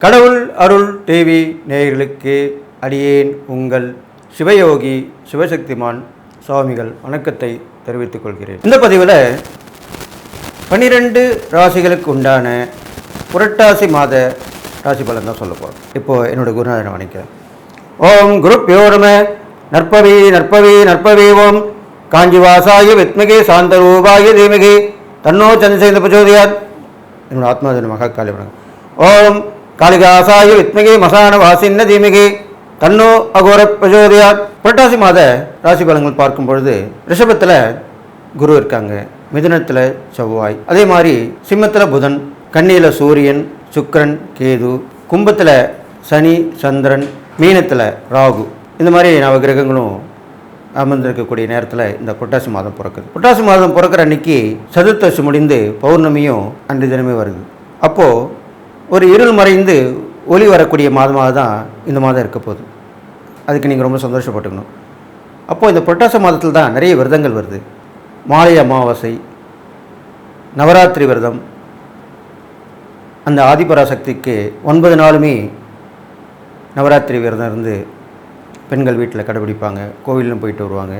கடவுள் அருள் டிவி நேயர்களுக்கு அடியேன் உங்கள் சிவயோகி சிவசக்திமான் சுவாமிகள் வணக்கத்தை தெரிவித்துக் கொள்கிறேன். இந்த பதிவில் 12 ராசிகளுக்கு உண்டான புரட்டாசி மாத ராசி பலன் தான் சொல்ல போகிறோம். இப்போது என்னோடய குருநாதனை வணக்கிறேன். ஓம் குருப்யோ நம. நற்பவி நற்பவி நற்பவி. ஓம் காஞ்சிவாசாய வித்மகே சாந்தரூபாய தீமகே தன்னோ சந்திரசேகர பிரச்சோதயாத். என்னோட ஆத்மாதன மகாகாலி வணக்கம். ஓம் காளிகாசாய வித்மகே மசான வாசின்ன தீமகே தன்னோ அகோர பிரச்சோதயாத். புரட்டாசி மாத ராசி பலன்கள் பார்க்கும் பொழுது ரிஷபத்தில் குரு இருக்காங்க, மிதுனத்தில் செவ்வாய், அதே மாதிரி சிம்மத்தில் புதன், கன்னியில் சூரியன், சுக்கிரன், கேது, கும்பத்தில் சனி, சந்திரன், மீனத்தில் ராகு, இந்த மாதிரி நவகிரகங்களும் அமர்ந்திருக்கக்கூடிய நேரத்தில் இந்த புரட்டாசி மாதம் பிறக்குது. புரட்டாசி மாதம் பிறக்கிற அன்னைக்கு சதுர்த்தசி முடிந்து பௌர்ணமியும் அன்று தினமே வருது. அப்போது ஒரு இருள் மறைந்து ஒளி வரக்கூடிய மாதமாக தான் இந்த மாதம் இருக்க போகுது. அதுக்கு நீங்கள் ரொம்ப சந்தோஷப்பட்டுக்கணும். அப்போது இந்த புரட்டாசி மாதத்தில் தான் நிறைய விரதங்கள் வருது. மாலை அமாவாசை, நவராத்திரி விரதம், அந்த ஆதிபராசக்திக்கு 9 நாளுமே நவராத்திரி விரதம் இருந்து பெண்கள் வீட்டில் கடைபிடிப்பாங்க, கோவிலும் போயிட்டு வருவாங்க.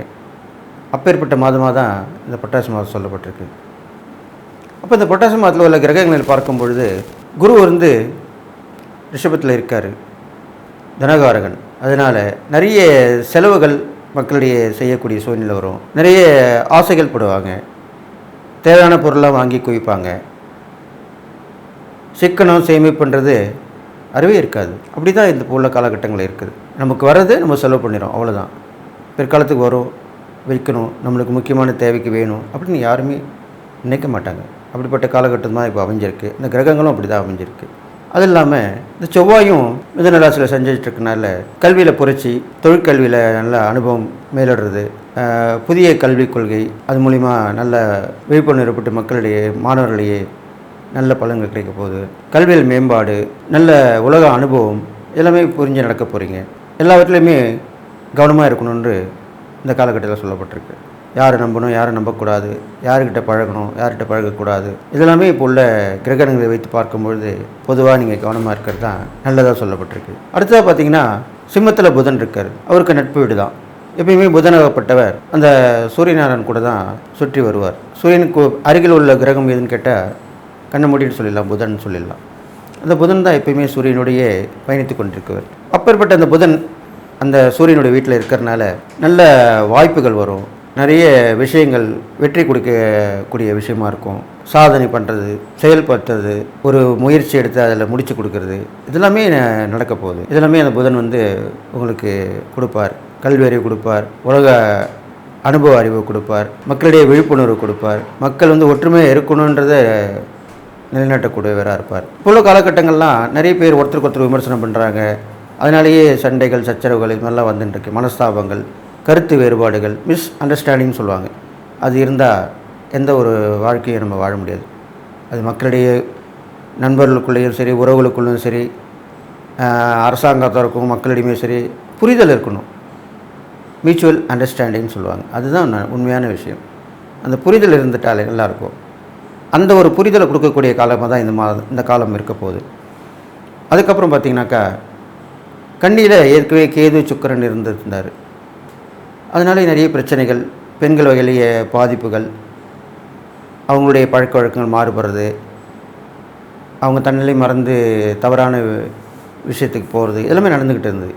அப்பேற்பட்ட மாதமாக தான் இந்த புரட்டாசி மாதம் சொல்லப்பட்டிருக்கு. அப்போ இந்த புரட்டாசி மாதத்தில் உள்ள கிரகங்களில் பார்க்கும் பொழுது குரு வந்து ரிஷபத்தில் இருக்கார், தனகாரகன். அதனால் நிறைய செலவுகள் மக்களிடையே செய்யக்கூடிய சூழ்நிலை வரும். நிறைய ஆசைகள் படுவாங்க, தேவையான பொருளாக வாங்கி குவிப்பாங்க. சிக்கனம் சேமிப்புன்றது அறவே இருக்காது. அப்படி தான் இந்த உள்ள காலகட்டங்கள் இருக்குது. நமக்கு வர்றது நம்ம செலவு பண்ணிடும், அவ்வளோதான். பிற்காலத்துக்கு வரும், வைக்கணும், நம்மளுக்கு முக்கியமான தேவைக்கு வேணும் அப்படின்னு யாருமே நினைக்க மாட்டாங்க. அப்படிப்பட்ட காலகட்டம் தான் இப்போ அமைஞ்சிருக்கு. இந்த கிரகங்களும் அப்படி தான் அமைஞ்சிருக்கு. அது இல்லாமல் இந்த செவ்வாயும் மிதுன ராசியில் செஞ்சிட்ருக்கனால கல்வியில் புரட்சி, தொழிற்கல்வியில் நல்ல அனுபவம் மேலிடுறது, புதிய கல்விக் கொள்கை, அது மூலிமா நல்ல விழிப்புணர்வு ஏற்பட்டு மக்களிடையே மாணவர்களிடையே நல்ல பலன்கள் கிடைக்க போகுது. கல்வியில் மேம்பாடு, நல்ல உலக அனுபவம், எல்லாமே புரிஞ்சு நடக்க போகிறீங்க. எல்லாவற்றிலையுமே கவனமாக இருக்கணும்னு இந்த காலகட்டத்தில் சொல்லப்பட்டிருக்கு. யாரை நம்பணும், யாரை நம்பக்கூடாது, யார்கிட்ட பழகணும், யார்கிட்ட பழகக்கூடாது, இதெல்லாமே இப்போ உள்ள கிரகணங்களை வைத்து பார்க்கும்பொழுது பொதுவாக நீங்கள் கவனமாக இருக்கிறது தான் நல்லதாக சொல்லப்பட்டிருக்கு. அடுத்ததாக பார்த்தீங்கன்னா சிம்மத்தில் புதன் இருக்கார். அவருக்கு நட்பு வீடு தான். எப்பயுமே புதனாகப்பட்டவர் அந்த சூரியநாராயணன் கூட தான் சுற்றி வருவார். சூரியனுக்கு அருகில் உள்ள கிரகம் எதுன்னு கேட்டால் கண்ணை மூடிட்டு சொல்லிடலாம், புதன் சொல்லிடலாம். அந்த புதன் தான் எப்பயுமே சூரியனுடைய பயணித்து கொண்டிருக்கவர். அப்பேற்பட்ட அந்த புதன் அந்த சூரியனுடைய வீட்டில் இருக்கிறனால நல்ல வாய்ப்புகள் வரும். நிறைய விஷயங்கள் வெற்றி கொடுக்கக்கூடிய விஷயமா இருக்கும். சாதனை பண்ணுறது, செயல்படுத்துறது, ஒரு முயற்சி எடுத்து அதில் முடித்து கொடுக்கறது, இதெல்லாமே நடக்க போகுது. இதெல்லாமே அந்த புதன் வந்து உங்களுக்கு கொடுப்பார். கல்வி அறிவு கொடுப்பார், உலக அனுபவ அறிவு கொடுப்பார், மக்களிடையே விழிப்புணர்வு கொடுப்பார். மக்கள் வந்து ஒற்றுமையாக இருக்கணுன்றதை நிலைநாட்டக்கூடியவராக இருப்பார். இப்போ உள்ள காலகட்டங்கள்லாம் நிறைய பேர் ஒருத்தருக்கு ஒருத்தர் விமர்சனம் பண்ணுறாங்க. அதனாலேயே சண்டைகள், சச்சரவுகள், இது மாதிரிலாம் வந்துட்டுருக்கு. மனஸ்தாபங்கள், கருத்து வேறுபாடுகள், மிஸ் அண்டர்ஸ்டாண்டிங்னு சொல்லுவாங்க. அது இருந்தால் எந்த ஒரு வாழ்க்கையை நம்ம வாழ முடியாது. அது மக்களிடையே, நண்பர்களுக்குள்ளேயும் சரி, உறவுகளுக்குள்ளேயும் சரி, அரசாங்கத்திற்கும் மக்களிடையுமே சரி, புரிதல் இருக்கணும். மியூச்சுவல் அண்டர்ஸ்டாண்டிங்னு சொல்லுவாங்க. அதுதான் உண்மையான விஷயம். அந்த புரிதல் இருந்துட்டாலே நல்லாயிருக்கும். அந்த ஒரு புரிதலை கொடுக்கக்கூடிய காலமாக தான் இந்த காலம் இருக்க போகுது. அதுக்கப்புறம் பார்த்திங்கனாக்கா கன்னியில் ஏற்கனவே கேது, சுக்கிரன் இருந்திருந்தார். அதனால நிறைய பிரச்சனைகள், பெண்கள் வகையிலேயே பாதிப்புகள், அவங்களுடைய பழக்க வழக்கங்கள் மாறுபடுறது, அவங்க தன்னிலை மறந்து தவறான விஷயத்துக்கு போகிறது, எல்லாமே நடந்துக்கிட்டு இருந்தது.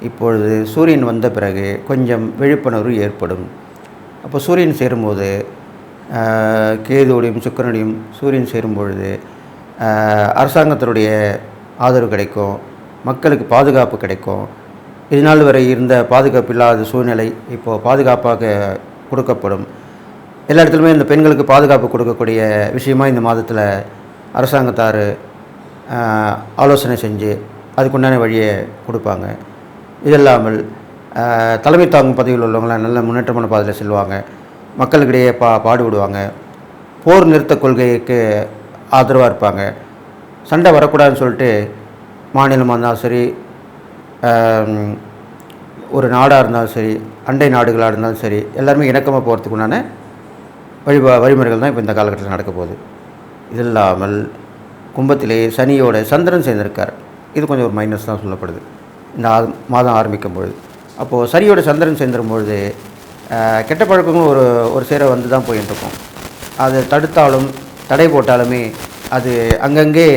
இப்பொழுது சூரியன் வந்த பிறகு கொஞ்சம் விழிப்புணர்வு ஏற்படும். அப்போ சூரியன் சேரும்போது, கேதுவோடையும் சுக்கிரனுடையும் சூரியன் சேரும் பொழுது அரசாங்கத்தினுடைய ஆதரவு கிடைக்கும், மக்களுக்கு பாதுகாப்பு கிடைக்கும். இதனால் வரை இருந்த பாதுகாப்பு இல்லாத சூழ்நிலை இப்போது பாதுகாப்பாக கொடுக்கப்படும். எல்லா இடத்துலையுமே இந்த பெண்களுக்கு பாதுகாப்பு கொடுக்கக்கூடிய விஷயமாக இந்த மாதத்தில் அரசாங்கத்தார் ஆலோசனை செஞ்சு அதுக்குண்டான வழியை கொடுப்பாங்க. இது இல்லாமல் தலைமை தாங்கும் பதவியில் உள்ளவங்களாம் நல்ல முன்னேற்றமான பாதையில் செல்வாங்க. மக்களுக்கிடையே பாடுபடுவாங்க. போர் நிறுத்த கொள்கைக்கு ஆதரவாக இருப்பாங்க. சண்டை வரக்கூடாதுன்னு சொல்லிட்டு மாநிலமாக இருந்தாலும் சரி, ஒரு நாடாக இருந்தாலும் சரி, அண்டை நாடுகளாக இருந்தாலும் சரி, எல்லாருமே இணக்கமாக போகிறதுக்குண்டான வழிமுறைகள் தான் இப்போ இந்த காலகட்டத்தில் நடக்க போகுது. இது இல்லாமல் கும்பத்திலே சனியோட சந்திரன் சேர்ந்திருக்கார். இது கொஞ்சம் ஒரு மைனஸ் தான் சொல்லப்படுது இந்த மாதம் ஆரம்பிக்கும் பொழுது. அப்போது சரியோட சந்திரன் சேர்ந்துடும் பொழுது கெட்ட பழக்கங்களும் ஒரு ஒரு சேர வந்து தான் போயிட்டு இருக்கும். அதை தடுத்தாலும் தடை போட்டாலுமே அது அங்கங்கே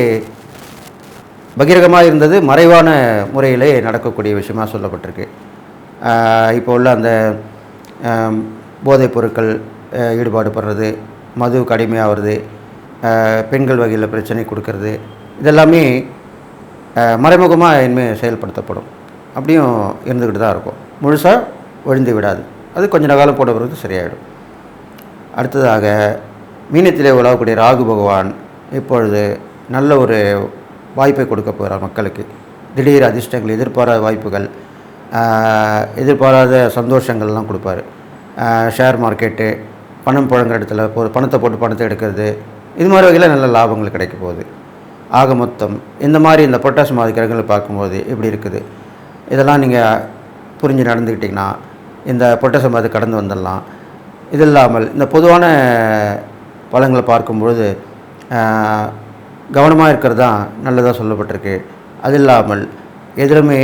பகிரங்கமாக இருந்தது மறைவான முறையிலே நடக்கக்கூடிய விஷயமாக சொல்லப்பட்டிருக்கு. இப்போ உள்ள அந்த போதைப் பொருட்கள் ஈடுபாடு படுறது, மதுவுக்கு அடிமையாகிறது, பெண்கள் வகையில் பிரச்சனை கொடுக்கறது, இதெல்லாமே மறைமுகமாக இனிமேல் செயல்படுத்தப்படும். அப்படியும் இருந்துக்கிட்டு தான் இருக்கும். முழுசாக ஒழிந்து விடாது. அது கொஞ்ச காலம் போட பிறகு சரியாயிடும். அடுத்ததாக மீனத்திலே உலகக்கூடிய ராகு பகவான் இப்பொழுது நல்ல ஒரு வாய்ப்பை கொடுக்க போகிறார் மக்களுக்கு. திடீர் அதிர்ஷ்டங்கள், எதிர்பாராத வாய்ப்புகள், எதிர்பாராத சந்தோஷங்கள்லாம் கொடுப்பார். ஷேர் மார்க்கெட்டு, பணம் புழங்குற இடத்துல பணத்தை போட்டு பணத்தை எடுக்கிறது, இது மாதிரி வகையில் நல்ல லாபங்கள் கிடைக்க போகுது. ஆக மொத்தம் இந்த மாதிரி இந்த புரட்டாசி மாத கிரகங்களை பார்க்கும்போது எப்படி இருக்குது, இதெல்லாம் நீங்கள் புரிஞ்சு நடந்துக்கிட்டிங்கன்னா இந்த புரட்டாசி மாதத்தை கடந்து வந்துடலாம். இது இல்லாமல் இந்த பொதுவான பலன்களை பார்க்கும்பொழுது கவனமாக இருக்கிறது தான் நல்லதாக சொல்லப்பட்டிருக்கு. அது இல்லாமல் எதிலுமே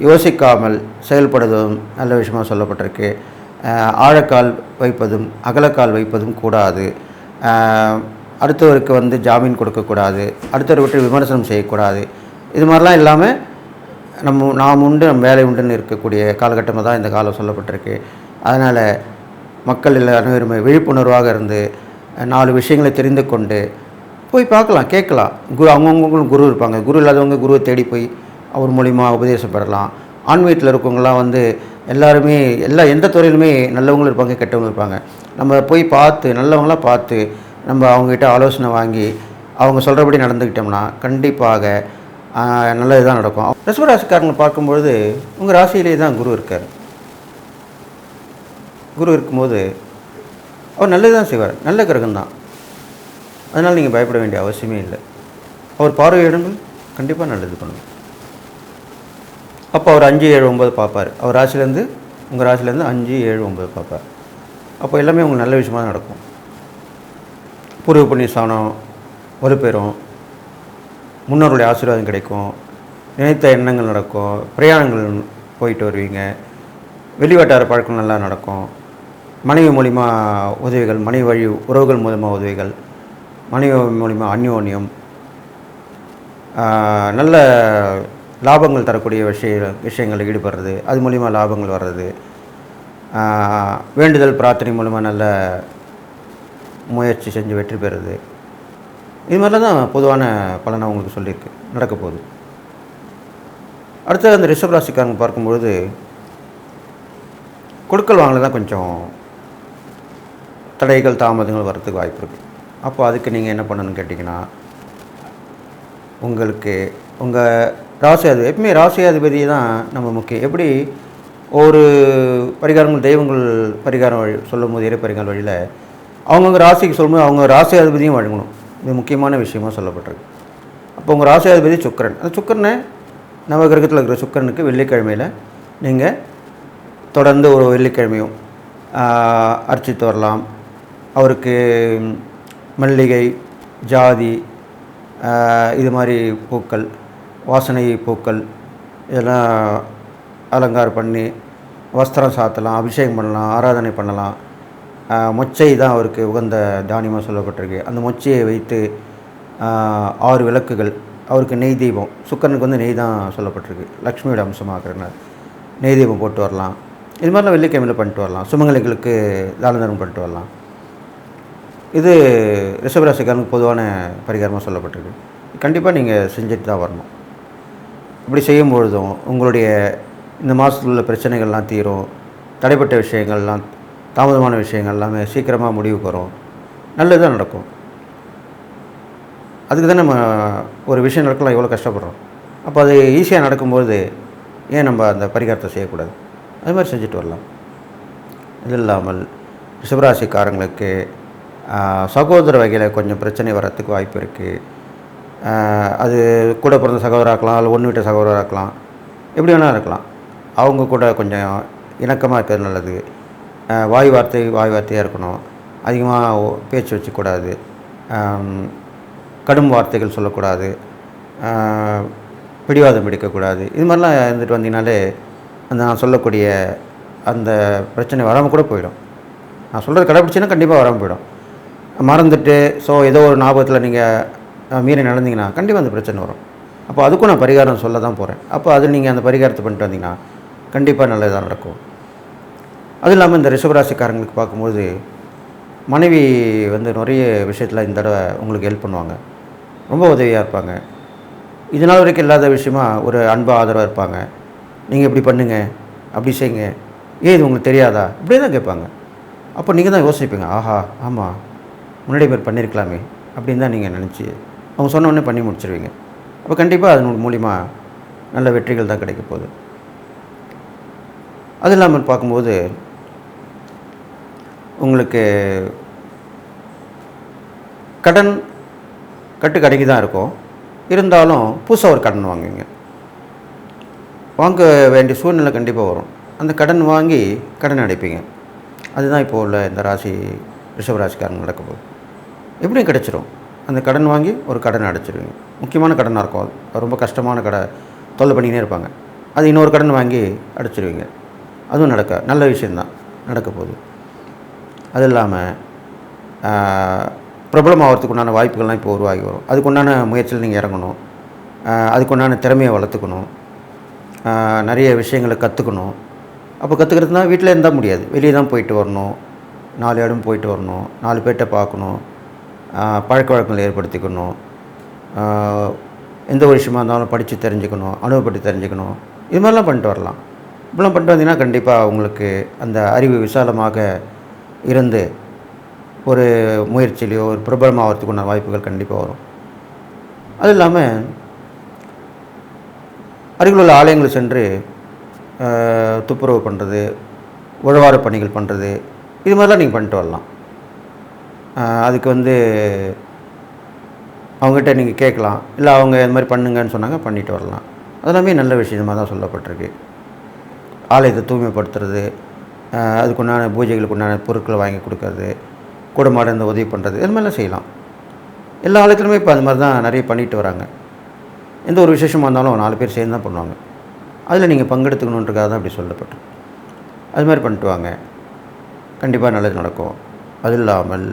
யோசிக்காமல் செயல்படுவதும் நல்ல விஷயமாக சொல்லப்பட்டிருக்கு. ஆழக்கால் வைப்பதும் அகலக்கால் வைப்பதும் கூடாது. அடுத்தவருக்கு வந்து ஜாமீன் கொடுக்கக்கூடாது, அடுத்தவரை விட்டு விமர்சனம் செய்யக்கூடாது. இது மாதிரிலாம் இல்லாமல் நாம் உண்டு நம்ம வேலை உண்டுன்னு இருக்கக்கூடிய காலகட்டமாக தான் இந்த காலம் சொல்லப்பட்டிருக்கு. அதனால் மக்கள் அனைவருமே விழிப்புணர்வாக இருந்து 4 விஷயங்களை தெரிந்து கொண்டு போய் பார்க்கலாம், கேட்கலாம். அவங்கவுங்களும் குரு இருப்பாங்க. குரு இல்லாதவங்க குருவை தேடி போய் அவர் மூலிமா உபதேசம் பெறலாம். ஆன்மீகத்தில் இருக்கவங்களாம் வந்து எல்லாருமே எந்த துறையிலுமே நல்லவங்களும் இருப்பாங்க, கெட்டவங்களும் இருப்பாங்க. நம்ம போய் பார்த்து நல்லவங்களாம் பார்த்து நம்ம அவங்ககிட்ட ஆலோசனை வாங்கி அவங்க சொல்கிறபடி நடந்துக்கிட்டோம்னா கண்டிப்பாக நல்லது தான் நடக்கும். ரிஷபராசிக்காரங்களை பார்க்கும்பொழுது உங்கள் ராசியிலே தான் குரு இருக்கார். குரு இருக்கும்போது அவர் நல்லது தான் செய்வார், நல்ல கிரகம் தான். அதனால் நீங்கள் பயப்பட வேண்டிய அவசியமே இல்லை. அவர் பார்வை இடங்கள் கண்டிப்பாக நல்லது பண்ணுவார். அப்போ அவர் 5, 7, 9 பார்ப்பார். அவர் ராசிலேருந்து உங்கள் ராசிலேருந்து 5, 7, 9 பார்ப்பார். அப்போ எல்லாமே உங்களுக்கு நல்ல விஷயமாக நடக்கும். பூர்வ புண்ணிய ஸ்தானம் வலுப்பெறும், முன்னோருடைய ஆசீர்வாதம் கிடைக்கும், நினைத்த எண்ணங்கள் நடக்கும், பிரயாணங்கள் போயிட்டு வருவீங்க, வெளிவட்டார பழக்கம் நல்லா நடக்கும், மனைவி மூலிமா உதவிகள், மனைவி வழி உறவுகள் மூலமாக உதவிகள், மனைவி மூலிமா அந்யோன்யம், நல்ல லாபங்கள் தரக்கூடிய விஷயங்களில் ஈடுபடுறது, அது மூலிமா லாபங்கள் வர்றது, வேண்டுதல் பிரார்த்தனை மூலமாக நல்ல முயற்சி செஞ்சு வெற்றி பெறுறது, இது மாதிரிலாம் தான் பொதுவான பலனை உங்களுக்கு சொல்லியிருக்கு நடக்க போகுது. அடுத்து அந்த ரிஷபராசிக்காரங்க பார்க்கும்பொழுது கொடுக்கல் வாங்கல தான் கொஞ்சம் தடைகள் தாமதங்கள் வர்றதுக்கு வாய்ப்பு இருக்குது. அப்போ அதுக்கு நீங்கள் என்ன பண்ணணும்னு கேட்டிங்கன்னா, உங்களுக்கு உங்கள் எப்பவுமே ராசியாதிபதி தான் நம்ம முக்கியம். எப்படி ஒரு பரிகாரங்கள் தெய்வங்கள் பரிகாரம் வழி சொல்லும் போது இறை பரிகாரம் வழியில் அவங்கவுங்க ராசிக்கு சொல்லும்போது அவங்க ராசியாதிபதியும் வழங்கணும். இது முக்கியமான விஷயமாக சொல்லப்பட்டிருக்கு. அப்போ உங்கள் ராசியாதிபதி சுக்கிரன். அந்த சுக்கிரனை நவகிரகத்தில் இருக்கிற சுக்கிரனுக்கு வெள்ளிக்கிழமையில் நீங்கள் தொடர்ந்து ஒரு வெள்ளிக்கிழமையும் அர்ச்சித்து வரலாம். அவருக்கு மல்லிகை, ஜாதி, இது மாதிரி பூக்கள், வாசனை பூக்கள் இதெல்லாம் அலங்காரம் பண்ணி வஸ்திரம் சாத்தலாம், அபிஷேகம் பண்ணலாம், ஆராதனை பண்ணலாம். மொச்சை தான் அவருக்கு உகந்த தானியமாக சொல்லப்பட்டிருக்கு. அந்த மொச்சையை வைத்து 6 விளக்குகள், அவருக்கு நெய் தீபம், சுக்கரனுக்கு வந்து நெய் தான் சொல்லப்பட்டிருக்கு, லக்ஷ்மியோட அம்சமாக்குறதுனால நெய் தீபம் போட்டு வரலாம். இது மாதிரிலாம் வெள்ளிக்கிழமையில் பண்ணிட்டு வரலாம். சுமங்கலிகளுக்கு தான தர்மம் பண்ணிட்டு வரலாம். இது ரிஷபராசிக்காரனுக்கு பொதுவான பரிகாரமாக சொல்லப்பட்டிருக்கு. கண்டிப்பாக நீங்கள் செஞ்சுட்டு தான் வரணும். இப்படி செய்யும்பொழுதும் உங்களுடைய இந்த மாதத்தில் உள்ள பிரச்சனைகள்லாம் தீரும். தடைப்பட்ட விஷயங்கள்லாம், தாமதமான விஷயங்கள் எல்லாமே சீக்கிரமாக முடிவுக்கு வரும். நல்லதுதான் நடக்கும். அதுக்கு தான் நம்ம ஒரு விஷயம் நடக்கலாம் எவ்வளோ கஷ்டப்படுறோம். அப்போ அது ஈஸியாக நடக்கும்போது ஏன் நம்ம அந்த பரிகாரத்தை செய்யக்கூடாது? அது மாதிரி செஞ்சுட்டு வரலாம். இது இல்லாமல் ரிஷபராசிக்காரங்களுக்கு சகோதர வகையில் கொஞ்சம் பிரச்சனை வர்றதுக்கு வாய்ப்பு இருக்குது. அது கூட பிறந்த சகோதராக இருக்கலாம், இல்லை ஒன்று விட்ட சகோதராக இருக்கலாம், எப்படி வேணால் இருக்கலாம். அவங்க கூட கொஞ்சம் இணக்கமாக இருக்கிறது நல்லது. வாய் வார்த்தையாக இருக்கணும். அதிகமாக பேச்சு வச்சுக்கூடாது. கடும் வார்த்தைகள் சொல்லக்கூடாது. பிடிவாதம் பிடிக்கக்கூடாது. இது மாதிரிலாம் இருந்துட்டு வந்தீங்கனாலே அந்த நான் சொல்லக்கூடிய அந்த பிரச்சனை வராமல் கூட போயிடும். நான் சொல்கிறது கடைப்பிடிச்சின்னா கண்டிப்பாக வராமல் போயிடும். மறந்துட்டு ஏதோ ஒரு ஞாபகத்தில் நீங்கள் மீறி நடந்தீங்கன்னா கண்டிப்பாக அந்த பிரச்சனை வரும். அப்போ அதுக்கும் நான் பரிகாரம் சொல்ல தான் போகிறேன். அப்போ அது நீங்கள் அந்த பரிகாரத்தை பண்ணிட்டு வந்தீங்கன்னா கண்டிப்பாக நல்லதாக நடக்கும். அதுவும் இல்லாமல் இந்த ரிஷபராசிக்காரங்களுக்கு பார்க்கும்போது மனைவி நிறைய விஷயத்தில் இந்த தடவை உங்களுக்கு ஹெல்ப் பண்ணுவாங்க. ரொம்ப உதவியாக இருப்பாங்க. இது நாள் வரைக்கும் இல்லாத விஷயமா ஒரு அன்பு ஆதரவாக இருப்பாங்க. நீங்கள் இப்படி பண்ணுங்க, அப்படி செய்யுங்க, ஏன் இது உங்களுக்கு தெரியாதா, இப்படியே தான் கேட்பாங்க. அப்போ நீங்கள் தான் யோசிப்பீங்க, ஆஹா ஆமாம் முன்னாடி பேர் பண்ணியிருக்கலாமே அப்படின்னு தான் நீங்கள் நினச்சி அவங்க சொன்ன உடனே பண்ணி முடிச்சிருவீங்க. அப்போ கண்டிப்பாக அதன் மூலிமா நல்ல வெற்றிகள் தான் கிடைக்க போகுது. அது இல்லாமல் பார்க்கும்போது உங்களுக்கு கடன் கட்டுக்கடைக்கு தான் இருக்கும். இருந்தாலும் புதுசாக ஒரு கடன் வாங்குவீங்க. வாங்க வேண்டிய சூழ்நிலை கண்டிப்பாக வரும். அந்த கடன் வாங்கி கடன் அடைப்பீங்க. அதுதான் இப்போ உள்ள இந்த ரிஷபராசிக்காரங்க நடக்க போகுது. எப்படியும் கிடைச்சிரும். அந்த கடன் வாங்கி ஒரு கடன் அடைச்சிருவீங்க. முக்கியமான கடனாக இருக்கும். அது ரொம்ப கஷ்டமான தொல்லை பண்ணிக்கினே இருப்பாங்க. அது இன்னொரு கடன் வாங்கி அடைச்சிருவீங்க. அதுவும் நல்ல விஷயந்தான் நடக்க போகுது. அது இல்லாமல் பிரபலமாகிறதுக்கு உண்டான வாய்ப்புகள்லாம் இப்போ உருவாகி வரும். அதுக்குண்டான முயற்சியில் நீங்கள் இறங்கணும். அதுக்குண்டான திறமையை வளர்த்துக்கணும். நிறைய விஷயங்களை கற்றுக்கணும். அப்போ கற்றுக்கிறதுனா வீட்டில் இருந்தால் முடியாது, வெளியே தான் போயிட்டு வரணும். 4 இடம் போயிட்டு வரணும், 4 பேர்கிட்ட பார்க்கணும், பழக்க வழக்கங்களை ஏற்படுத்திக்கணும். எந்த ஒரு விஷயமா இருந்தாலும் படித்து தெரிஞ்சுக்கணும், அனுபவப்பட்டு தெரிஞ்சுக்கணும். இது மாதிரிலாம் பண்ணிட்டு வரலாம். இப்படிலாம் பண்ணிட்டு வந்தீங்கன்னா கண்டிப்பாக உங்களுக்கு அந்த அறிவு விசாலமாக இருந்து ஒரு முயற்சியிலையோ ஒரு பிரபலமாகிறதுக்குண்டான வாய்ப்புகள் கண்டிப்பாக வரும். அது இல்லாமல் அருகில் உள்ள ஆலயங்கள் சென்று துப்புரவு பண்ணுறது, உழவார பணிகள் பண்ணுறது, இது மாதிரிலாம் நீங்கள் பண்ணிட்டு வரலாம். அதுக்கு அவங்ககிட்ட நீங்கள் கேட்கலாம். இல்லை அவங்க இது மாதிரி பண்ணுங்கன்னு சொன்னாங்க, பண்ணிட்டு வரலாம். அதெல்லாமே நல்ல விஷயமாக தான் சொல்லப்பட்டிருக்கு. ஆலயத்தை தூய்மைப்படுத்துறது, அதுக்குண்டான பூஜைகளுக்கு உண்டான பொருட்களை வாங்கி கொடுக்கறது, கூட மாட இந்த உதவி பண்ணுறது, இது மாதிரிலாம் செய்யலாம். எல்லா ஆலயத்துலையுமே இப்போ அது மாதிரி தான் நிறைய பண்ணிட்டு வராங்க. எந்த ஒரு விசேஷமாக இருந்தாலும் 4 பேர் சேர்ந்து தான் பண்ணுவாங்க. அதில் நீங்கள் பங்கெடுத்துக்கணுன்றக்காக தான் அப்படி சொல்லப்பட்டது. அது மாதிரி பண்ணிட்டு வாங்க, கண்டிப்பாக நல்லது நடக்கும். அது இல்லாமல்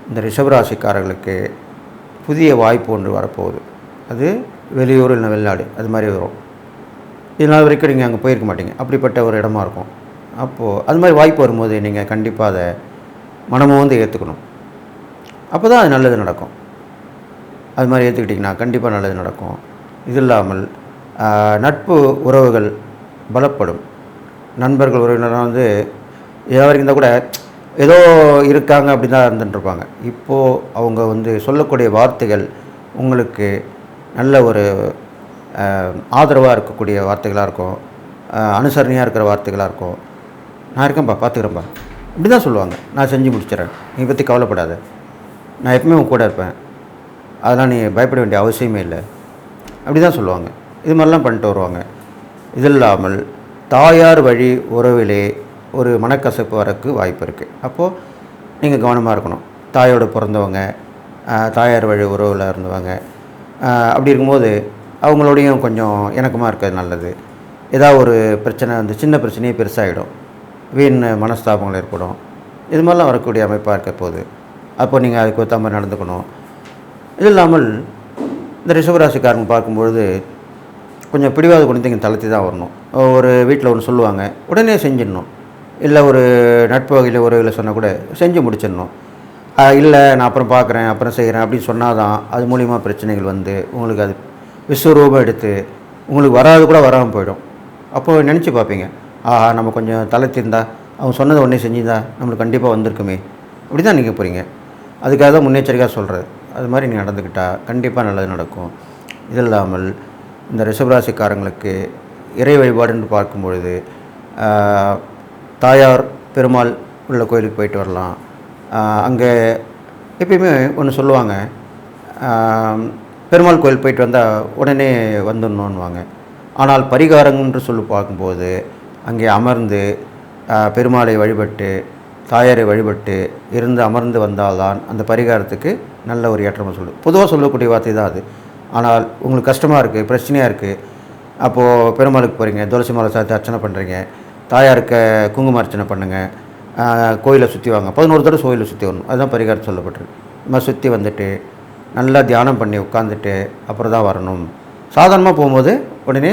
இந்த ரிஷபராசிக்காரர்களுக்கு புதிய வாய்ப்பு ஒன்று வரப்போகுது. அது வெளியூர் இல்லை வெளிநாடு, அது மாதிரி வரும். இதனால் வரைக்கும் நீங்கள் அங்கே போயிருக்க மாட்டீங்க, அப்படிப்பட்ட ஒரு இடமா இருக்கும். அப்போது அது மாதிரி வாய்ப்பு வரும்போது நீங்கள் கண்டிப்பாக அதை மனமும் ஏற்றுக்கணும். அப்போ தான் அது நல்லது நடக்கும். அது மாதிரி ஏற்றுக்கிட்டிங்கன்னா கண்டிப்பாக நல்லது நடக்கும். இது இல்லாமல் நட்பு உறவுகள் பலப்படும். நண்பர்கள் உறவினராக ஏதோ இருந்தால் கூட ஏதோ இருக்காங்க அப்படி தான் இருந்துட்டுருப்பாங்க. இப்போது அவங்க சொல்லக்கூடிய வார்த்தைகள் உங்களுக்கு நல்ல ஒரு ஆதரவாக இருக்கக்கூடிய வார்த்தைகளாக இருக்கும், அனுசரணையாக இருக்கிற வார்த்தைகளாக இருக்கும். நான் இருக்கேன்ப்பா, பார்த்துக்கிறேன்ப்பா, இப்படி தான் சொல்லுவாங்க. நான் செஞ்சு முடிச்சிடறேன், நீ பற்றி கவலைப்படாத, நான் எப்பவுமே உன் கூட இருப்பேன், அதெல்லாம் நீ பயப்பட வேண்டிய அவசியமே இல்லை, அப்படி தான் சொல்லுவாங்க. இது மாதிரிலாம் பண்ணிட்டு வருவாங்க. இது இல்லாமல் தாயார் வழி உறவிலே ஒரு மனக்கசப்பு வரக்கு வாய்ப்பு இருக்குது. அப்போது நீங்கள் கவனமாக இருக்கணும். தாயோடு பிறந்தவங்க, தாயார் வழி உறவில் இருந்தவங்க, அப்படி இருக்கும்போது அவங்களோடையும் கொஞ்சம் இணக்கமாக இருக்கிறது நல்லது. ஏதாவது ஒரு பிரச்சனை சின்ன பிரச்சனையே பெருசாகிடும், வீண் மனஸ்தாபங்கள் ஏற்படும். இது மாதிரிலாம் வரக்கூடிய அமைப்பாக இருக்க போகுது. அப்போ நீங்கள் அதுக்கு ஏற்ற மாதிரி நடந்துக்கணும். இது இல்லாமல் இந்த ரிஷபராசிக்காரங்க பார்க்கும்பொழுது கொஞ்சம் பிடிவாத குணத்தை இங்கே தளர்த்தி தான் வரணும். ஒரு வீட்டில் ஒன்று சொல்லுவாங்க, உடனே செஞ்சிடணும். இல்லை ஒரு நட்பு வகையில் உறவில் சொன்னால் கூட செஞ்சு முடிச்சிடணும். இல்லை நான் அப்புறம் பார்க்குறேன், அப்புறம் செய்கிறேன் அப்படின்னு சொன்னால் தான் அது மூலிமா பிரச்சனைகள் உங்களுக்கு அது விஸ்வரூபம் எடுத்து உங்களுக்கு வராது கூட வராமல் போயிடும். அப்போது நினச்சி பார்ப்பீங்க, ஆஹா நம்ம கொஞ்சம் தளர்த்திருந்தா, அவங்க சொன்னதை உடனே செஞ்சுருந்தா நம்மளுக்கு கண்டிப்பாக வந்திருக்குமே, அப்படி தான் நீங்கள் போகிறீங்க. அதுக்காக தான் முன்னெச்சரிக்கையாக சொல்கிறது. அது மாதிரி நீங்கள் நடந்துக்கிட்டால் கண்டிப்பாக நல்லது நடக்கும். இது இல்லாமல் இந்த ரிஷபராசிக்காரங்களுக்கு இறை வழிபாடுன்னு பார்க்கும்பொழுது தாயார் பெருமாள் உள்ள கோயிலுக்கு போயிட்டு வரலாம். அங்கே எப்பயுமே ஒன்று சொல்லுவாங்க, பெருமாள் கோயில் போயிட்டு வந்தால் உடனே வந்துடணுன்னுவாங்க. ஆனால் பரிகாரங்கன்று சொல்லி பார்க்கும்போது அங்கே அமர்ந்து பெருமாளை வழிபட்டு தாயாரை வழிபட்டு இருந்து அமர்ந்து வந்தால்தான் அந்த பரிகாரத்துக்கு நல்ல ஒரு ஏற்றமாக சொல்லுது. பொதுவாக சொல்லக்கூடிய வார்த்தை தான் அது. ஆனால் உங்களுக்கு கஷ்டமாக இருக்குது, பிரச்சனையாக இருக்குது, அப்போது பெருமாளுக்கு போகிறீங்க, துளசி மாலை சாத்தி அர்ச்சனை பண்ணுறீங்க, தாயாருக்கு குங்கும அர்ச்சனை பண்ணுங்கள், கோயிலை சுற்றி வாங்க, 11 தடவை கோயிலை சுற்றி வரணும். அதுதான் பரிகாரம் சொல்லப்பட்டிருக்கு. இந்த மாதிரி சுற்றி வந்துட்டு நல்லா தியானம் பண்ணி உட்காந்துட்டு அப்புறம் தான் வரணும். சாதாரணமாக போகும்போது உடனே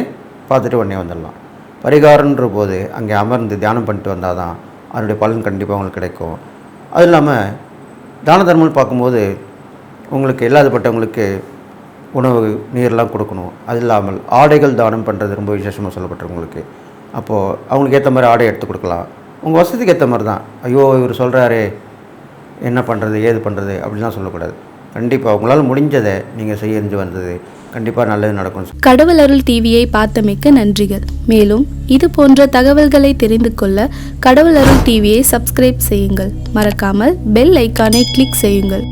பார்த்துட்டு உடனே வந்துடலாம். பரிகாரன்ற போது அங்கே அமர்ந்து தியானம் பண்ணிட்டு வந்தால் தான் அதனுடைய பலன் கண்டிப்பாக உங்களுக்கு கிடைக்கும். அது இல்லாமல் தான தர்மம்னு பார்க்கும்போது உங்களுக்கு இல்லாதப்பட்டவங்களுக்கு உணவு நீர்லாம் கொடுக்கணும். அது இல்லாமல் ஆடைகள் தானம் பண்ணுறது ரொம்ப விசேஷமாக சொல்லப்பட்டிருக்கு உங்களுக்கு. அப்போது அவங்களுக்கு ஏற்ற மாதிரி ஆடை எடுத்து கொடுக்கலாம். உங்கள் வசதிக்கு ஏற்ற மாதிரி தான். ஐயோ இவர் சொல்கிறாரே என்ன பண்ணுறது ஏது பண்ணுறது அப்படிலாம் சொல்லக்கூடாது. கண்டிப்பாக உங்களால் முடிஞ்சதை நீங்கள் செஞ்சு வந்தது கண்டிப்பாக நல்லது நடக்கும். கடவுள் அருள் டிவியை பார்த்தமைக்கு நன்றிகள். மேலும் இது போன்ற தகவல்களை தெரிந்து கொள்ள கடவுள் அருள் டிவியை சப்ஸ்கிரைப் செய்யுங்கள். மறக்காமல் பெல் ஐக்கானை கிளிக் செய்யுங்கள்.